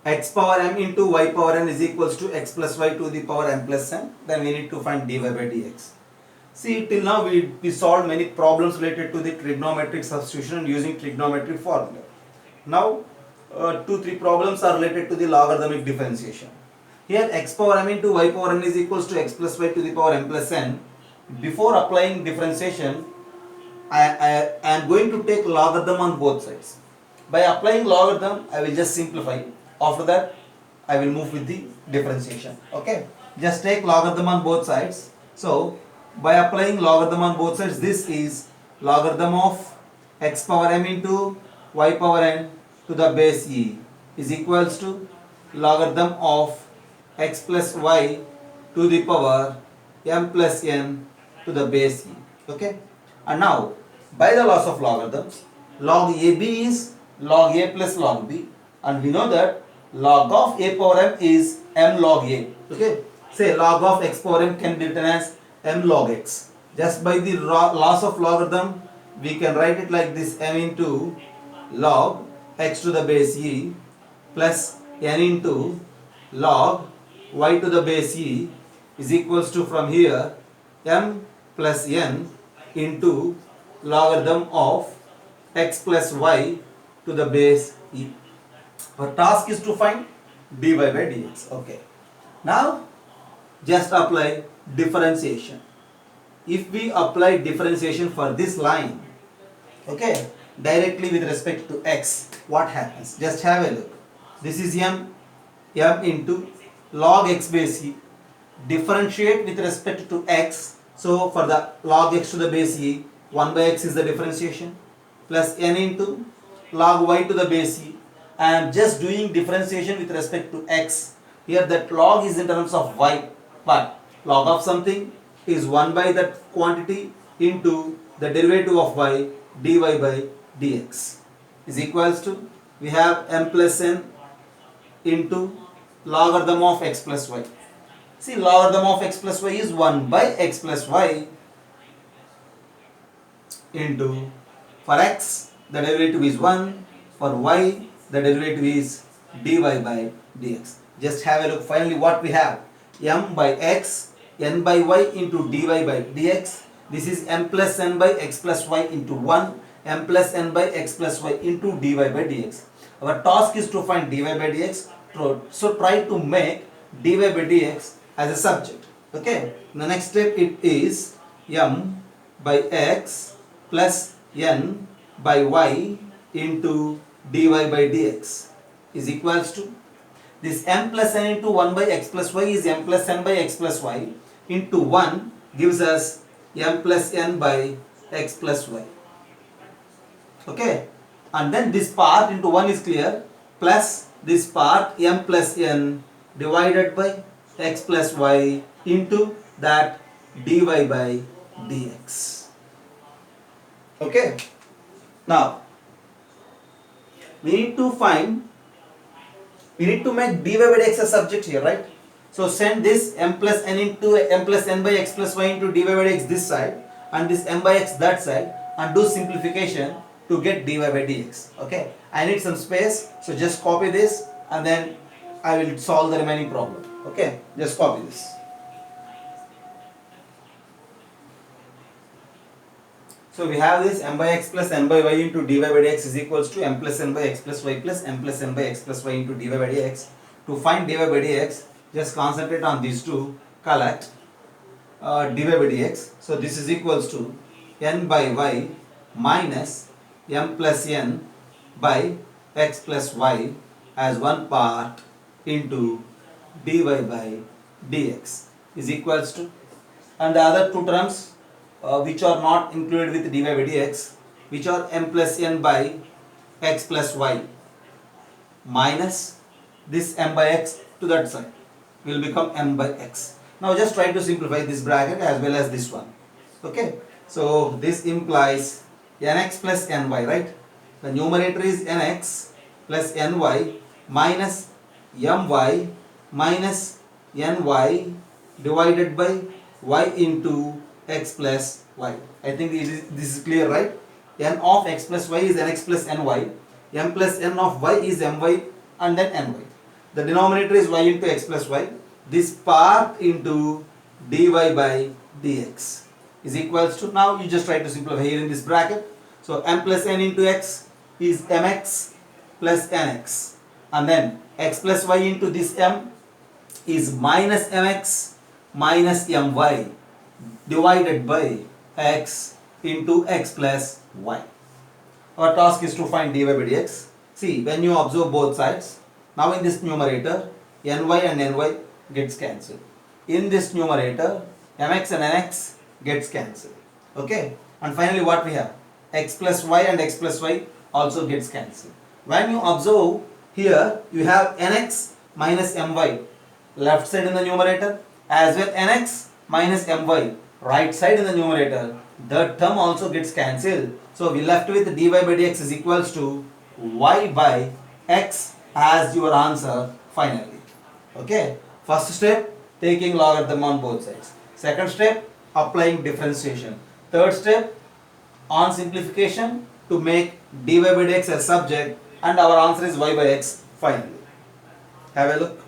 x power m into y power n is equals to x plus y to the power m plus n. Then we need to find dy by dx. See, till now we solved many problems related to the trigonometric substitution using trigonometric formula. Now 2-3 problems are related to the logarithmic differentiation. Here x power m into y power n is equals to x plus y to the power m plus n. Before applying differentiation, I am going to take logarithm on both sides. By applying logarithm, I will just simplify. After that, I will move with the differentiation. Okay, just take logarithm on both sides. So by applying logarithm on both sides, this is logarithm of x power m into y power n to the base e is equals to logarithm of x plus y to the power m plus n to the base e. Okay, and now by the laws of logarithms, log ab is log a plus log b, and we know that log of a power m is m log a. Okay, say log of x power m can be written as m log x. Just by the laws of logarithm, we can write it like this: m into log x to the base e plus n into log y to the base e is equals to, from here, m plus n into logarithm of x plus y to the base e. Our task is to find dy by dx. Okay. Now just apply differentiation. If we apply differentiation for this line, okay, directly with respect to x, what happens? Just have a look. This is m into log x base e. Differentiate with respect to x. So for the log x to the base e, 1 by x is the differentiation, plus n into log y to the base e. I am just doing differentiation with respect to x. Here that log is in terms of y, but log of something is 1 by that quantity into the derivative of y, dy by dx is equals to, we have m plus n into logarithm of x plus y. See, logarithm of x plus y is 1 by x plus y into, for x the derivative is 1, for y the derivative is dy by dx. Just have a look. Finally what we have, m by x, n by y into dy by dx. This is m plus n by x plus y into 1, m plus n by x plus y into dy by dx. Our task is to find dy by dx. So try to make dy by dx as a subject. Okay. The next step, it is m by x plus n by y into dy by dx is equals to, this m plus n into 1 by x plus y is m plus n by x plus y into 1 gives us m plus n by x plus y. Okay, and then this part into 1 is clear, plus this part m plus n divided by x plus y into that dy by dx. Okay, now we need to make dy by dx a subject here, right? So send this m plus n into m plus n by x plus y into dy by dx this side, and this m by x that side, and do simplification to get dy by dx. Okay, I need some space, so just copy this and then I will solve the remaining problem. Okay, just copy this. So we have this m by x plus n by y into dy by dx is equals to m plus n by x plus y plus m plus n by x plus y into dy by dx. To find dy by dx, just concentrate on these two. Collect dy by dx. So this is equals to n by y minus m plus n by x plus y as one part into dy by dx is equals to, and the other two terms which are not included with dy by dx, which are m plus n by x plus y minus this m by x to that side will become m by x. Now just try to simplify this bracket as well as this one. Okay, so this implies nx plus ny, right? The numerator is nx plus ny minus my minus ny divided by y into x plus y. I think this is clear, right? N of x plus y is nx plus ny, m plus n of y is my and then ny. The denominator is y into x plus y. This part into dy by dx is equals to, now you just try to simplify here in this bracket. So m plus n into x is mx plus nx, and then x plus y into this m is minus mx minus my divided by x into x plus y. Our task is to find dy by dx. See, when you observe both sides, now in this numerator, ny and ny gets cancelled. In this numerator, mx and nx gets cancelled. Okay? And finally what we have? X plus y and x plus y also gets cancelled. When you observe here, you have nx minus my left side in the numerator, as well nx minus my right side in the numerator. The term also gets cancelled. So we left with dy by dx is equals to y by x as your answer finally. Okay? First step, taking logarithm on both sides. Second step, applying differentiation. Third step, on simplification to make dy by dx a subject, and our answer is y by x finally. Have a look.